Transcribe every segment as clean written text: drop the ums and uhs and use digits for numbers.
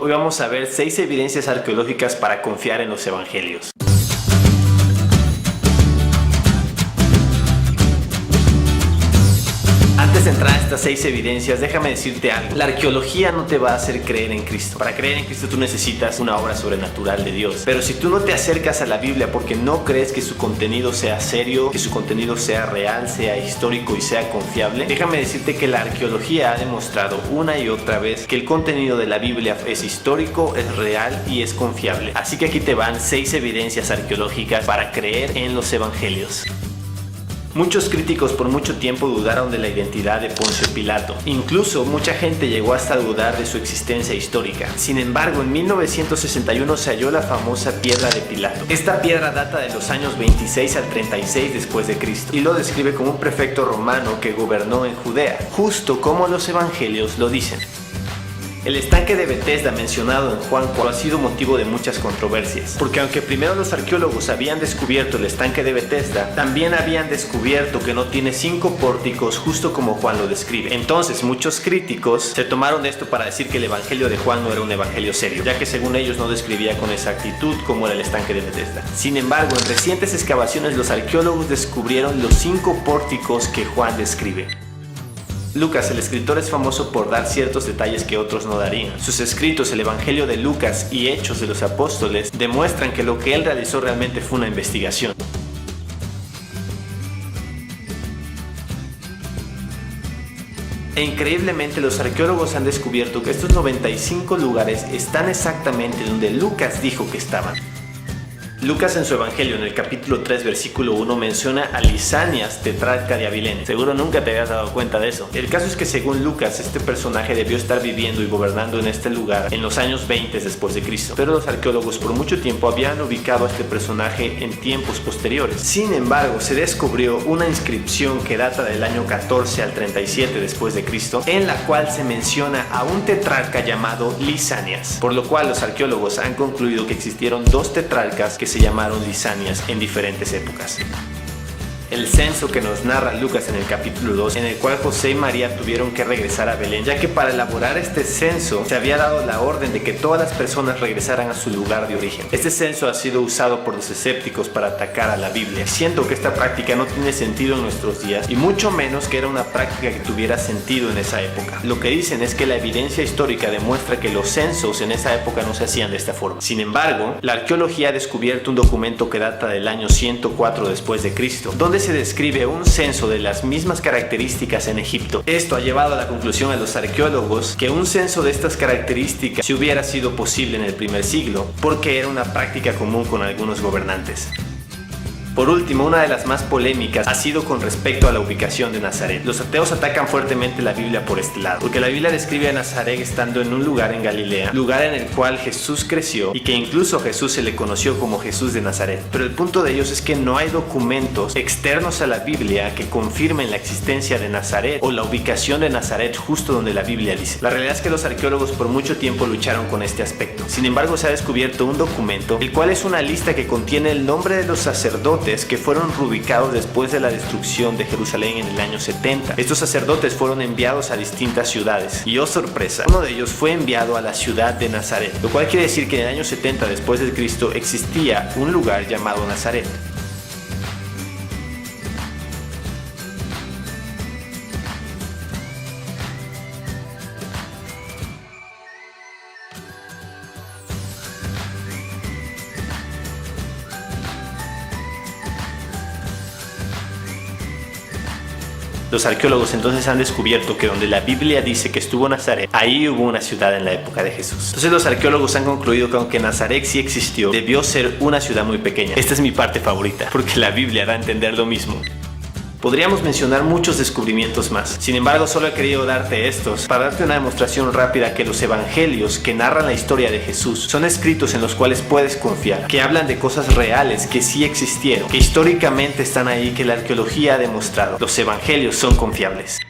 Hoy vamos a ver 6 evidencias arqueológicas para confiar en los evangelios. Antes de entrar a estas 6 evidencias, déjame decirte algo. La arqueología no te va a hacer creer en Cristo. Para creer en Cristo tú necesitas una obra sobrenatural de Dios. Pero si tú no te acercas a la Biblia porque no crees que su contenido sea serio, que su contenido sea real, sea histórico y sea confiable, déjame decirte que la arqueología ha demostrado una y otra vez que el contenido de la Biblia es histórico, es real y es confiable. Así que aquí te van 6 evidencias arqueológicas para creer en los evangelios. Muchos críticos por mucho tiempo dudaron de la identidad de Poncio Pilato. Incluso mucha gente llegó hasta dudar de su existencia histórica. Sin embargo, en 1961 se halló la famosa piedra de Pilato. Esta piedra data de los años 26 al 36 después de Cristo y lo describe como un prefecto romano que gobernó en Judea, justo como los evangelios lo dicen. El estanque de Betesda mencionado en Juan 4 ha sido motivo de muchas controversias, porque aunque primero los arqueólogos habían descubierto el estanque de Betesda, también habían descubierto que no tiene 5 pórticos justo como Juan lo describe. Entonces muchos críticos se tomaron de esto para decir que el evangelio de Juan no era un evangelio serio, ya que según ellos no describía con exactitud cómo era el estanque de Betesda. Sin embargo, en recientes excavaciones los arqueólogos descubrieron los 5 pórticos que Juan describe. Lucas, el escritor, es famoso por dar ciertos detalles que otros no darían. Sus escritos, el Evangelio de Lucas y Hechos de los Apóstoles, demuestran que lo que él realizó realmente fue una investigación. E increíblemente los arqueólogos han descubierto que estos 95 lugares están exactamente donde Lucas dijo que estaban. Lucas en su evangelio en el capítulo 3 versículo 1 menciona a Lisanias, tetrarca de Abilene. Seguro nunca te habías dado cuenta de eso. El caso es que según Lucas, este personaje debió estar viviendo y gobernando en este lugar en los años 20 después de Cristo. Pero los arqueólogos por mucho tiempo habían ubicado a este personaje en tiempos posteriores. Sin embargo, se descubrió una inscripción que data del año 14 al 37 después de Cristo, en la cual se menciona a un tetrarca llamado Lisanias. Por lo cual los arqueólogos han concluido que existieron 2 tetrarcas que se llamaron Lisanias en diferentes épocas. El censo que nos narra Lucas en el capítulo 2, en el cual José y María tuvieron que regresar a Belén, ya que para elaborar este censo se había dado la orden de que todas las personas regresaran a su lugar de origen. Este censo ha sido usado por los escépticos para atacar a la Biblia, siendo que esta práctica no tiene sentido en nuestros días y mucho menos que era una práctica que tuviera sentido en esa época. Lo que dicen es que la evidencia histórica demuestra que los censos en esa época no se hacían de esta forma. Sin embargo, la arqueología ha descubierto un documento que data del año 104 después de Cristo, donde se describe un censo de las mismas características en Egipto. Esto ha llevado a la conclusión a los arqueólogos que un censo de estas características si hubiera sido posible en el primer siglo, porque era una práctica común con algunos gobernantes. Por último, una de las más polémicas ha sido con respecto a la ubicación de Nazaret. Los ateos atacan fuertemente la Biblia por este lado, porque la Biblia describe a Nazaret estando en un lugar en Galilea, lugar en el cual Jesús creció y que incluso a Jesús se le conoció como Jesús de Nazaret. Pero el punto de ellos es que no hay documentos externos a la Biblia que confirmen la existencia de Nazaret o la ubicación de Nazaret justo donde la Biblia dice. La realidad es que los arqueólogos por mucho tiempo lucharon con este aspecto. Sin embargo, se ha descubierto un documento, el cual es una lista que contiene el nombre de los sacerdotes que fueron reubicados después de la destrucción de Jerusalén en el año 70. Estos sacerdotes fueron enviados a distintas ciudades y, oh sorpresa, uno de ellos fue enviado a la ciudad de Nazaret, lo cual quiere decir que en el año 70 después de Cristo existía un lugar llamado Nazaret. Los arqueólogos entonces han descubierto que donde la Biblia dice que estuvo Nazaret, ahí hubo una ciudad en la época de Jesús. Entonces los arqueólogos han concluido que aunque Nazaret sí existió, debió ser una ciudad muy pequeña. Esta es mi parte favorita, porque la Biblia da a entender lo mismo. Podríamos mencionar muchos descubrimientos más. Sin embargo, solo he querido darte estos para darte una demostración rápida que los evangelios que narran la historia de Jesús son escritos en los cuales puedes confiar, que hablan de cosas reales que sí existieron, que históricamente están ahí, que la arqueología ha demostrado. Los evangelios son confiables.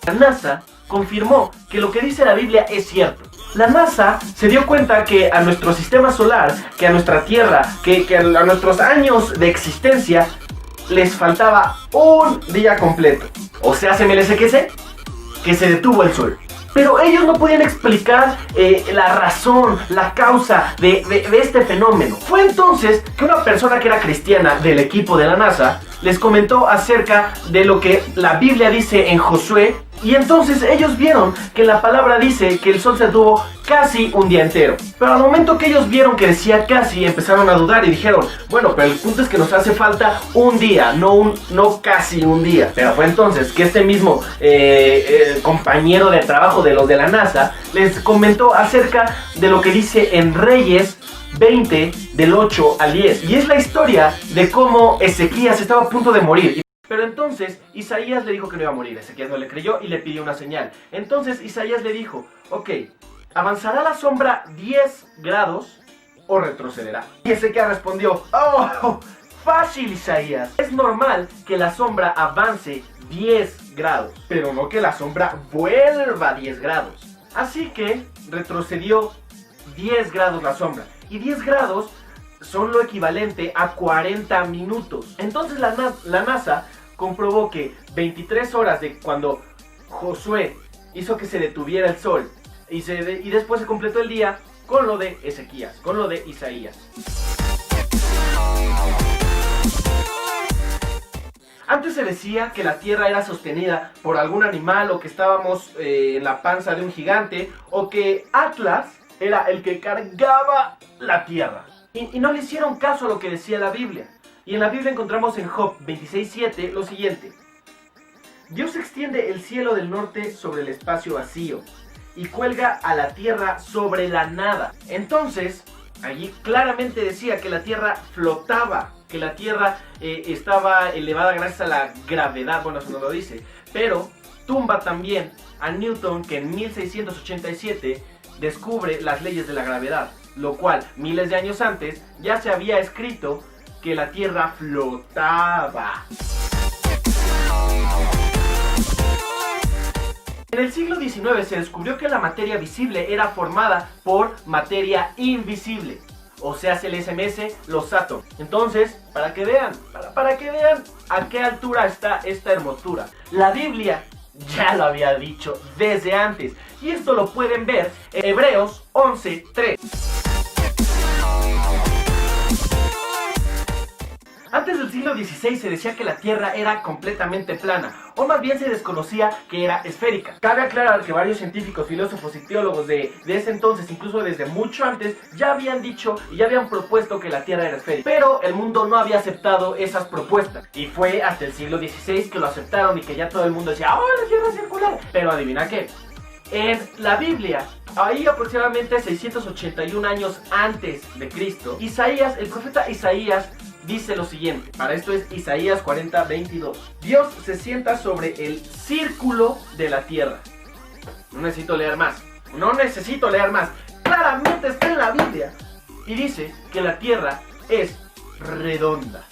La NASA confirmó que lo que dice la Biblia es cierto. La NASA se dio cuenta que a nuestro sistema solar, que a nuestra Tierra, que a nuestros años de existencia les faltaba un día completo. O sea, ¿se me les qué sé? que se detuvo el sol. Pero ellos no podían explicar la razón, la causa de este fenómeno. Fue entonces que una persona que era cristiana del equipo de la NASA les comentó acerca de lo que la Biblia dice en Josué. Y entonces ellos vieron que la palabra dice que el sol se detuvo casi un día entero. Pero al momento que ellos vieron que decía casi, empezaron a dudar y dijeron, bueno, pero el punto es que nos hace falta un día, no casi un día. Pero fue entonces que este mismo compañero de trabajo de los de la NASA les comentó acerca de lo que dice en Reyes 20 del 8 al 10. Y es la historia de cómo Ezequías estaba a punto de morir. Pero entonces Isaías le dijo que no iba a morir. Ezequías no le creyó y le pidió una señal. Entonces Isaías le dijo, ok, ¿avanzará la sombra 10 grados o retrocederá? Y Ezequías respondió, oh, fácil, Isaías. Es normal que la sombra avance 10 grados, pero no que la sombra vuelva 10 grados. Así que retrocedió 10 grados la sombra. Y 10 grados son lo equivalente a 40 minutos. Entonces la NASA comprobó que 23 horas de cuando Josué hizo que se detuviera el sol y después se completó el día con lo de Ezequías, con lo de Isaías. Antes se decía que la tierra era sostenida por algún animal, o que estábamos en la panza de un gigante, o que Atlas era el que cargaba la tierra. Y no le hicieron caso a lo que decía la Biblia. Y en la Biblia encontramos en Job 26:7 lo siguiente: Dios extiende el cielo del norte sobre el espacio vacío y cuelga a la tierra sobre la nada. Entonces, allí claramente decía que la tierra flotaba, que la tierra estaba elevada gracias a la gravedad. Bueno, eso no lo dice, pero tumba también a Newton, que en 1687 descubre las leyes de la gravedad, lo cual miles de años antes ya se había escrito que la tierra flotaba. En el siglo XIX se descubrió que la materia visible era formada por materia invisible, o sea, el SMS, los átomos. Entonces, para que vean a qué altura está esta hermosura, la Biblia ya lo había dicho desde antes, y esto lo pueden ver en Hebreos 11:3. Antes del siglo XVI se decía que la Tierra era completamente plana, o más bien se desconocía que era esférica. Cabe aclarar que varios científicos, filósofos y teólogos de ese entonces, incluso desde mucho antes, ya habían dicho y ya habían propuesto que la Tierra era esférica. Pero el mundo no había aceptado esas propuestas, y fue hasta el siglo XVI que lo aceptaron y que ya todo el mundo decía, ¡oh, la Tierra es circular! Pero adivina qué, en la Biblia, ahí aproximadamente 681 años antes de Cristo, Isaías, el profeta Isaías, dice lo siguiente. Para esto es Isaías 40:22. Dios se sienta sobre el círculo de la tierra. No necesito leer más. Claramente está en la Biblia. Y dice que la tierra es redonda.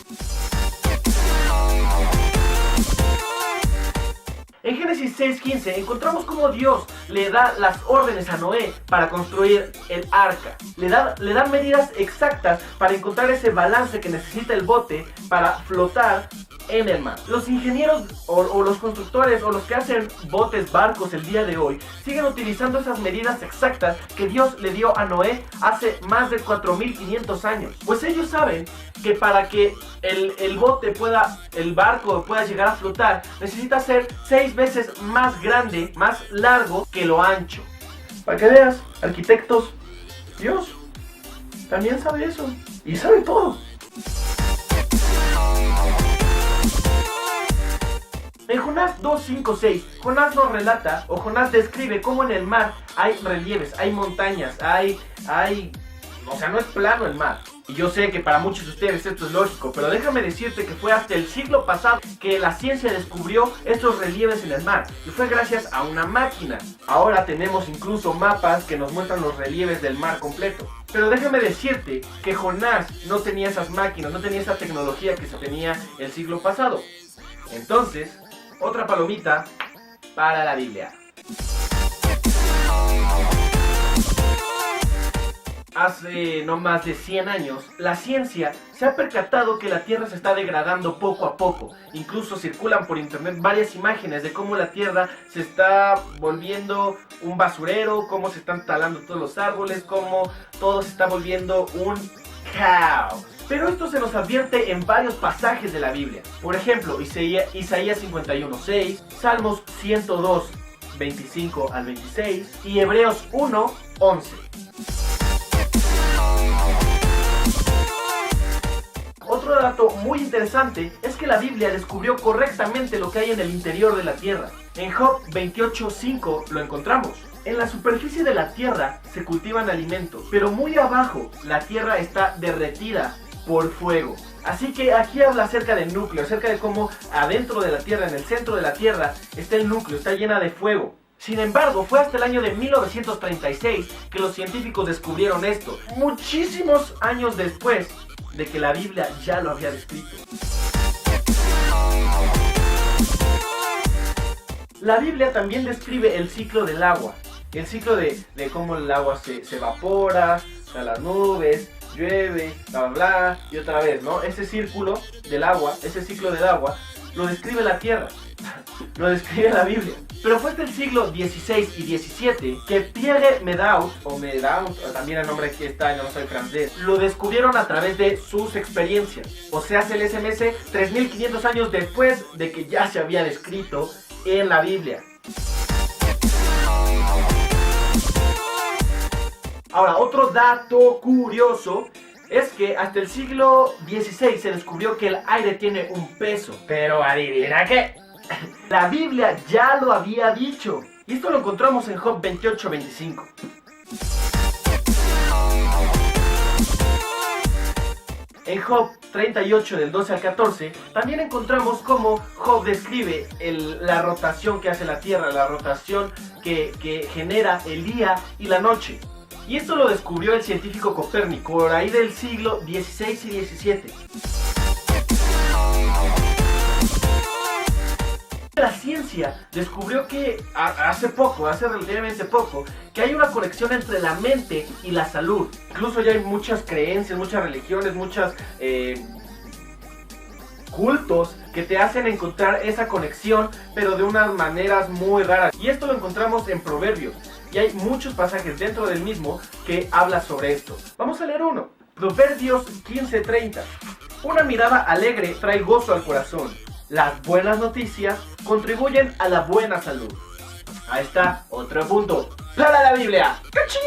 En Génesis 6:15 encontramos cómo Dios le da las órdenes a Noé para construir el arca. Le dan medidas exactas para encontrar ese balance que necesita el bote para flotar en el mar. Los ingenieros o los constructores o los que hacen botes, barcos el día de hoy siguen utilizando esas medidas exactas que Dios le dio a Noé hace más de 4500 años. Pues ellos saben que para que el barco pueda llegar a flotar, necesita ser 6 veces más grande, más largo que lo ancho. Para que veas, arquitectos, Dios también sabe eso y sabe todo. En Jonás 2:5-6, Jonás nos relata, o Jonás describe cómo en el mar hay relieves, hay montañas, o sea, no es plano el mar. Y yo sé que para muchos de ustedes esto es lógico, pero déjame decirte que fue hasta el siglo pasado que la ciencia descubrió estos relieves en el mar, y fue gracias a una máquina. Ahora tenemos incluso mapas que nos muestran los relieves del mar completo. Pero déjame decirte que Jonás no tenía esas máquinas, no tenía esa tecnología que se tenía el siglo pasado. Entonces, otra palomita para la Biblia. hace no más de 100 años, la ciencia se ha percatado que la Tierra se está degradando poco a poco. Incluso circulan por internet varias imágenes de cómo la Tierra se está volviendo un basurero, cómo se están talando todos los árboles, cómo todo se está volviendo un caos. Pero esto se nos advierte en varios pasajes de la Biblia. Por ejemplo, Isaías 51:6, Salmos 102, 25 al 26 y Hebreos 1:11. Otro dato muy interesante es que la Biblia descubrió correctamente lo que hay en el interior de la Tierra. En Job 28:5 lo encontramos. En la superficie de la Tierra se cultivan alimentos, pero muy abajo la Tierra está derretida por fuego. Así que aquí habla acerca del núcleo, acerca de cómo adentro de la Tierra, en el centro de la Tierra, está el núcleo, está llena de fuego. Sin embargo, fue hasta el año de 1936 que los científicos descubrieron esto, muchísimos años después de que la Biblia ya lo había descrito. La Biblia también describe el ciclo del agua, el ciclo de cómo el agua se evapora, a las nubes, llueve, bla bla bla, y otra vez, ¿no? Ese círculo del agua, ese ciclo del agua, lo describe la Tierra, lo describe la Biblia. Pero fue hasta el siglo XVI y XVII que Pierre Medaut, también el nombre aquí está, yo no soy francés, lo descubrieron a través de sus experiencias. O sea, el SMS 3500 años después de que ya se había descrito en la Biblia. Ahora, otro dato curioso es que hasta el siglo XVI se descubrió que el aire tiene un peso. Pero adivina qué, la Biblia ya lo había dicho. Y esto lo encontramos en Job 28:25. En Job 38 del 12 al 14 también encontramos cómo Job describe la rotación que hace la Tierra, la rotación que genera el día y la noche. Y esto lo descubrió el científico Copérnico por ahí del siglo XVI y XVII. La ciencia descubrió que hace relativamente poco, que hay una conexión entre la mente y la salud. Incluso ya hay muchas creencias, muchas religiones, muchos cultos que te hacen encontrar esa conexión, pero de unas maneras muy raras. Y esto lo encontramos en Proverbios. Y hay muchos pasajes dentro del mismo que habla sobre esto. Vamos a leer uno. Proverbios 15:30. Una mirada alegre trae gozo al corazón. Las buenas noticias contribuyen a la buena salud. Ahí está, otro punto. ¡Para la Biblia! ¡Cachín!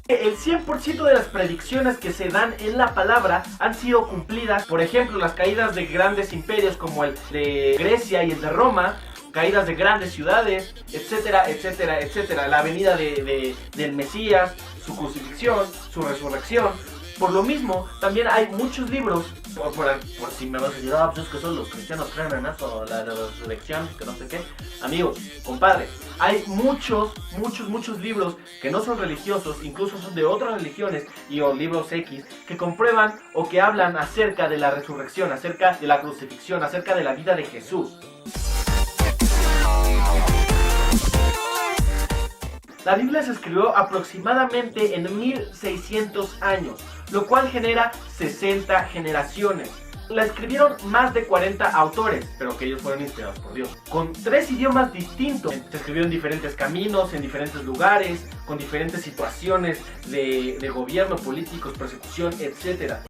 El 100% de las predicciones que se dan en la palabra han sido cumplidas. Por ejemplo, las caídas de grandes imperios como el de Grecia y el de Roma, caídas de grandes ciudades, etcétera, etcétera, etcétera. La venida del Mesías, su crucifixión, su resurrección. Por lo mismo, también hay muchos libros, por si me vas a decir, pues es que son los cristianos creen en eso, la resurrección, que no sé qué. Amigos, compadres, hay muchos libros que no son religiosos, incluso son de otras religiones o libros X, que comprueban o que hablan acerca de la resurrección, acerca de la crucifixión, acerca de la vida de Jesús. La Biblia se escribió aproximadamente en 1600 años, lo cual genera 60 generaciones. La escribieron más de 40 autores, pero que ellos fueron inspirados por Dios. Con 3 idiomas distintos. Se escribió en diferentes caminos, en diferentes lugares, con diferentes situaciones de gobierno, políticos, persecución, etc.